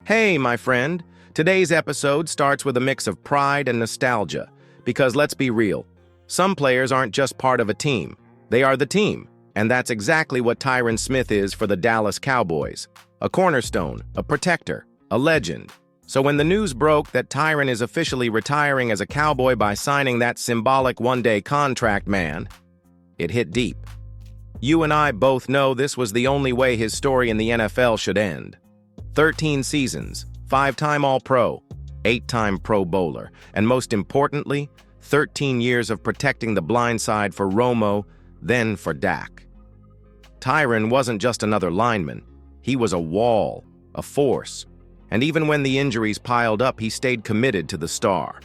Hey, my friend. Today's episode starts with a mix of pride and nostalgia, because let's be real, some players aren't just part of a team, they are the team, and that's exactly what Tyron Smith is for the Dallas Cowboys. A cornerstone, a protector, a legend. So when the news broke that Tyron is officially retiring as a Cowboy by signing that symbolic one-day contract, man, it hit deep. You and I both know this was the only way his story in the NFL should end. 13 seasons, 5-time All-Pro, 8-time Pro Bowler, and most importantly, 13 years of protecting the blind side for Romo, then for Dak. Tyron wasn't just another lineman. He was a wall, a force. And even when the injuries piled up, he stayed committed to the star.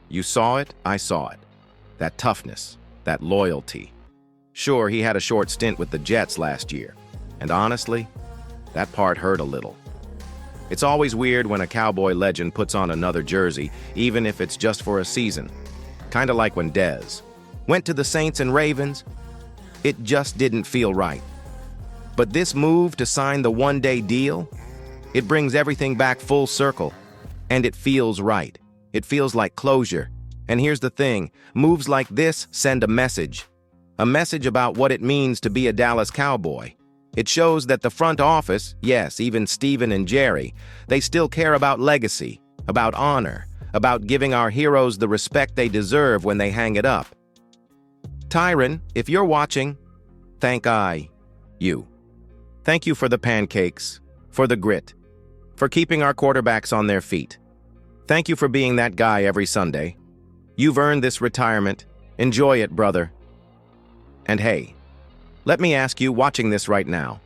You saw it, I saw it. That toughness, that loyalty. Sure, he had a short stint with the Jets last year, and honestly, that part hurt a little. It's always weird when a Cowboy legend puts on another jersey, even if it's just for a season. Kinda like when Dez went to the Saints and Ravens. It just didn't feel right. But this move to sign the one-day deal, it brings everything back full circle, and it feels right. It feels like closure. And here's the thing, moves like this send a message about what it means to be a Dallas Cowboy. It shows that the front office, yes, even Steven and Jerry, they still care about legacy, about honor, about giving our heroes the respect they deserve when they hang it up. Tyron, if you're watching, thank you. Thank you for the pancakes, for the grit, for keeping our quarterbacks on their feet. Thank you for being that guy every Sunday. You've earned this retirement. Enjoy it, brother. And hey, let me ask you, watching this right now,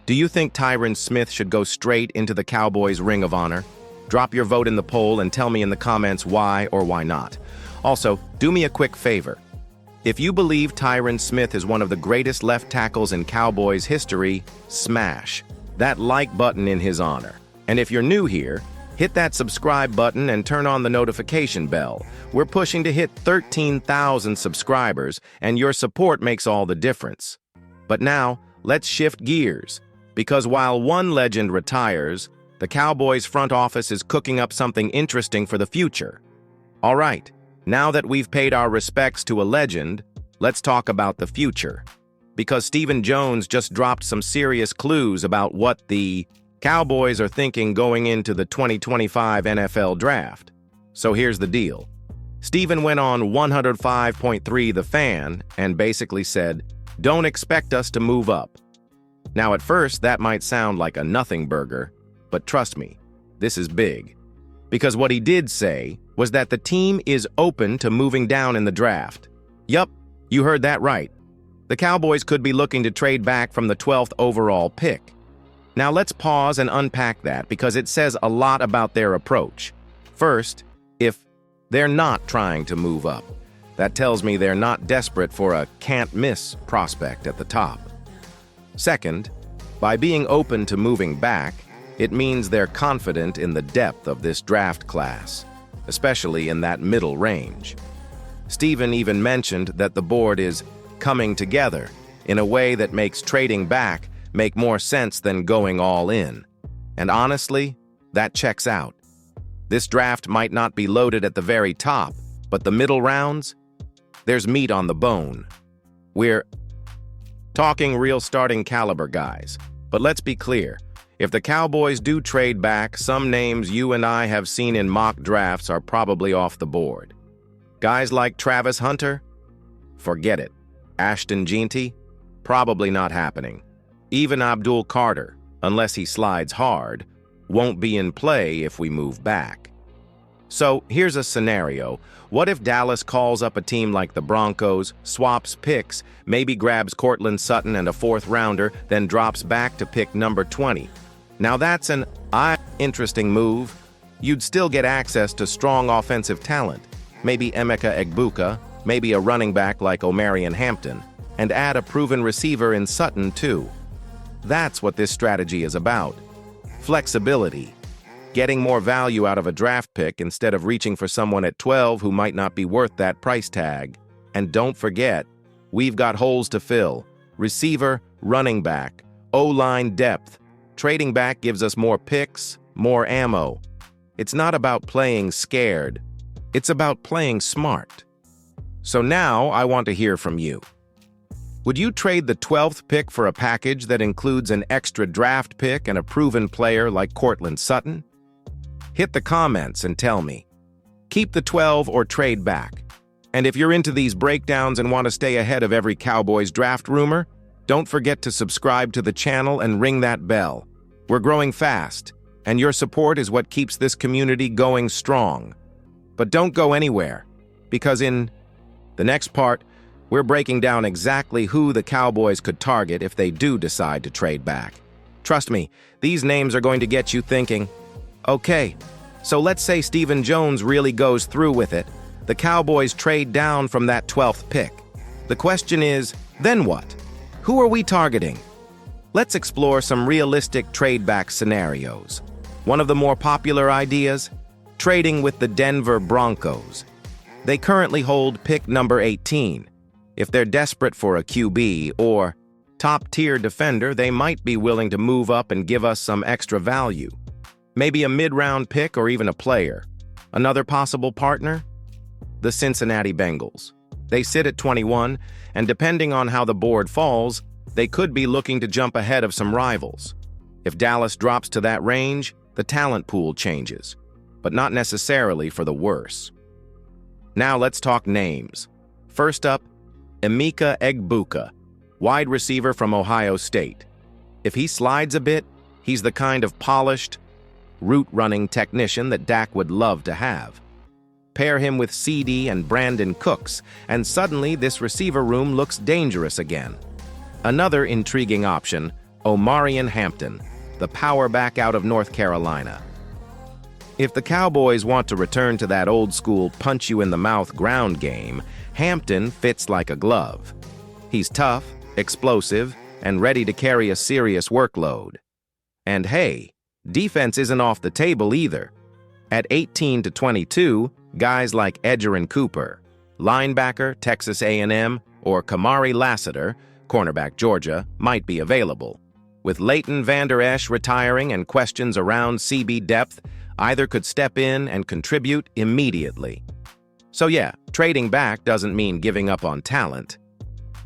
do you think Tyron Smith should go straight into the Cowboys' Ring of Honor? Drop your vote in the poll and tell me in the comments why or why not. Also, do me a quick favor. If you believe Tyron Smith is one of the greatest left tackles in Cowboys history, smash that like button in his honor. And if you're new here, hit that subscribe button and turn on the notification bell. We're pushing to hit 13,000 subscribers, and your support makes all the difference. But now, let's shift gears, because while one legend retires, the Cowboys front office is cooking up something interesting for the future. All right, now that we've paid our respects to a legend, let's talk about the future. Because Stephen Jones just dropped some serious clues about what the Cowboys are thinking going into the 2025 NFL Draft. So here's the deal. Stephen went on 105.3 The Fan and basically said, "Don't expect us to move up." Now at first that might sound like a nothing burger, but trust me, this is big. Because what he did say was that the team is open to moving down in the draft. Yup, you heard that right. The Cowboys could be looking to trade back from the 12th overall pick. Now let's pause and unpack that because it says a lot about their approach. First, if they're not trying to move up, that tells me they're not desperate for a can't-miss prospect at the top. Second, by being open to moving back, it means they're confident in the depth of this draft class, especially in that middle range. Steven even mentioned that the board is coming together in a way that makes trading back make more sense than going all in. And honestly, that checks out. This draft might not be loaded at the very top, but the middle rounds, there's meat on the bone. We're talking real starting caliber guys. But let's be clear, if the Cowboys do trade back, some names you and I have seen in mock drafts are probably off the board. Guys like Travis Hunter? Forget it. Ashton Jeanty? Probably not happening. Even Abdul Carter, unless he slides hard, won't be in play if we move back. So here's a scenario. What if Dallas calls up a team like the Broncos, swaps picks, maybe grabs Cortland Sutton and a 4th rounder, then drops back to pick number 20? Now that's an interesting move. You'd still get access to strong offensive talent, maybe Emeka Egbuka, maybe a running back like Omarion Hampton, and add a proven receiver in Sutton too. That's what this strategy is about. Flexibility. Getting more value out of a draft pick instead of reaching for someone at 12 who might not be worth that price tag. And don't forget, we've got holes to fill. Receiver, running back, O-line depth. Trading back gives us more picks, more ammo. It's not about playing scared. It's about playing smart. So now I want to hear from you. Would you trade the 12th pick for a package that includes an extra draft pick and a proven player like Cortland Sutton? Hit the comments and tell me. Keep the 12 or trade back. And if you're into these breakdowns and want to stay ahead of every Cowboys draft rumor, don't forget to subscribe to the channel and ring that bell. We're growing fast, and your support is what keeps this community going strong. But don't go anywhere, because in the next part, we're breaking down exactly who the Cowboys could target if they do decide to trade back. Trust me, these names are going to get you thinking, okay, so let's say Stephen Jones really goes through with it. The Cowboys trade down from that 12th pick. The question is, then what? Who are we targeting? Let's explore some realistic trade-back scenarios. One of the more popular ideas? Trading with the Denver Broncos. They currently hold pick number 18. If they're desperate for a QB or top-tier defender, they might be willing to move up and give us some extra value. Maybe a mid-round pick or even a player. Another possible partner? The Cincinnati Bengals. They sit at 21, and depending on how the board falls, they could be looking to jump ahead of some rivals. If Dallas drops to that range, the talent pool changes, but not necessarily for the worse. Now let's talk names. First up, Emeka Egbuka, wide receiver from Ohio State. If he slides a bit, he's the kind of polished, route-running technician that Dak would love to have. Pair him with CeeDee and Brandon Cooks, and suddenly this receiver room looks dangerous again. Another intriguing option, Omarion Hampton, the power back out of North Carolina. If the Cowboys want to return to that old-school punch-you-in-the-mouth ground game, Hampton fits like a glove. He's tough, explosive, and ready to carry a serious workload. And hey, defense isn't off the table either. At 18 to 22, guys like Edgerrin Cooper, linebacker, Texas A&M, or Kamari Lassiter, cornerback Georgia, might be available. With Leighton Vander Esch retiring and questions around CB depth, either could step in and contribute immediately. So yeah, trading back doesn't mean giving up on talent.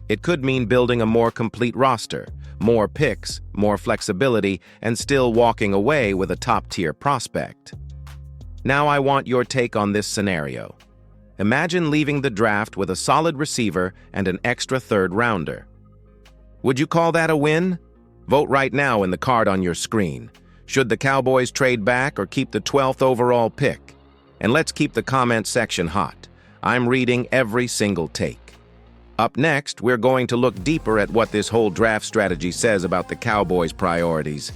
It could mean building a more complete roster, more picks, more flexibility, and still walking away with a top-tier prospect. Now I want your take on this scenario. Imagine leaving the draft with a solid receiver and an extra third-rounder. Would you call that a win? Vote right now in the card on your screen. Should the Cowboys trade back or keep the 12th overall pick? And let's keep the comment section hot. I'm reading every single take. Up next, we're going to look deeper at what this whole draft strategy says about the Cowboys' priorities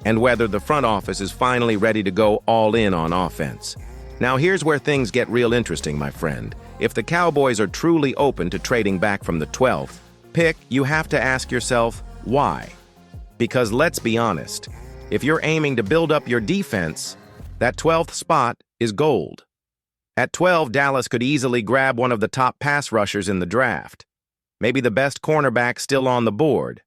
and whether the front office is finally ready to go all in on offense. Now here's where things get real interesting, my friend. If the Cowboys are truly open to trading back from the 12th pick, you have to ask yourself, why? Because let's be honest, if you're aiming to build up your defense, that 12th spot is gold. At 12, Dallas could easily grab one of the top pass rushers in the draft. Maybe the best cornerback still on the board.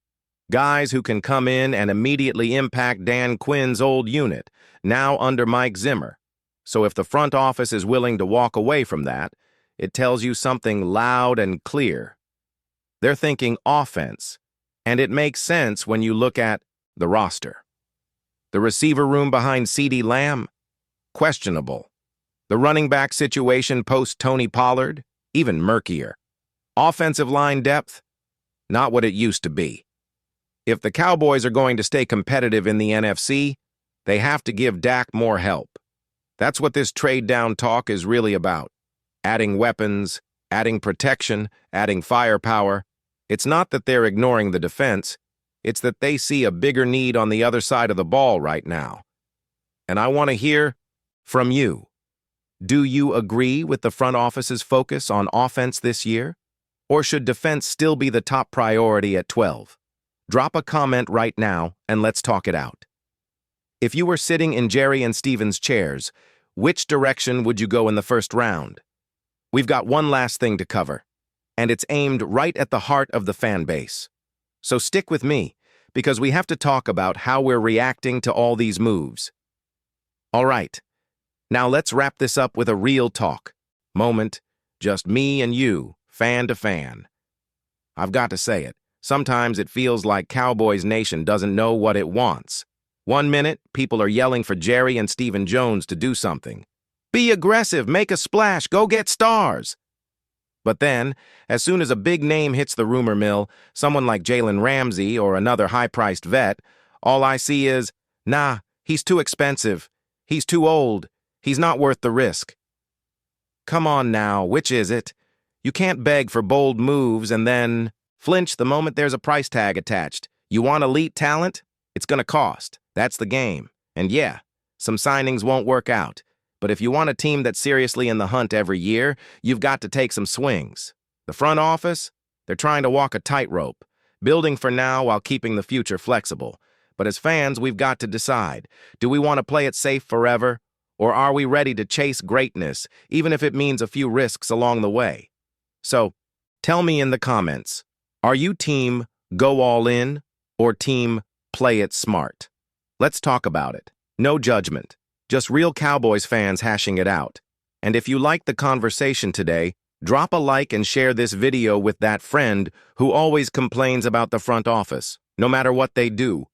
Guys who can come in and immediately impact Dan Quinn's old unit, now under Mike Zimmer. So if the front office is willing to walk away from that, it tells you something loud and clear. They're thinking offense, and it makes sense when you look at the roster. The receiver room behind CeeDee Lamb? Questionable. The running back situation post-Tony Pollard? Even murkier. Offensive line depth? Not what it used to be. If the Cowboys are going to stay competitive in the NFC, they have to give Dak more help. That's what this trade-down talk is really about. Adding weapons, adding protection, adding firepower. It's not that they're ignoring the defense. It's that they see a bigger need on the other side of the ball right now. And I want to hear from you. Do you agree with the front office's focus on offense this year? Or should defense still be the top priority at 12? Drop a comment right now and let's talk it out. If you were sitting in Jerry and Steven's chairs, which direction would you go in the first round? We've got one last thing to cover, and it's aimed right at the heart of the fan base. So stick with me, because we have to talk about how we're reacting to all these moves. All right, now let's wrap this up with a real talk moment, just me and you, fan to fan. I've got to say it. Sometimes it feels like Cowboys Nation doesn't know what it wants. One minute, people are yelling for Jerry and Stephen Jones to do something. Be aggressive, make a splash, go get stars. But then, as soon as a big name hits the rumor mill, someone like Jalen Ramsey or another high-priced vet, all I see is, nah, he's too expensive. He's too old. He's not worth the risk. Come on now, which is it? You can't beg for bold moves and then flinch the moment there's a price tag attached. You want elite talent? It's gonna cost. That's the game. And yeah, some signings won't work out. But if you want a team that's seriously in the hunt every year, you've got to take some swings. The front office? They're trying to walk a tightrope, building for now while keeping the future flexible. But as fans, we've got to decide. Do we want to play it safe forever? Or are we ready to chase greatness, even if it means a few risks along the way? So, tell me in the comments, are you team go all in or team play it smart? Let's talk about it. No judgment, just real Cowboys fans hashing it out. And if you liked the conversation today, drop a like and share this video with that friend who always complains about the front office, no matter what they do.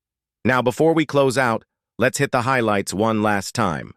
Now, before we close out, let's hit the highlights one last time.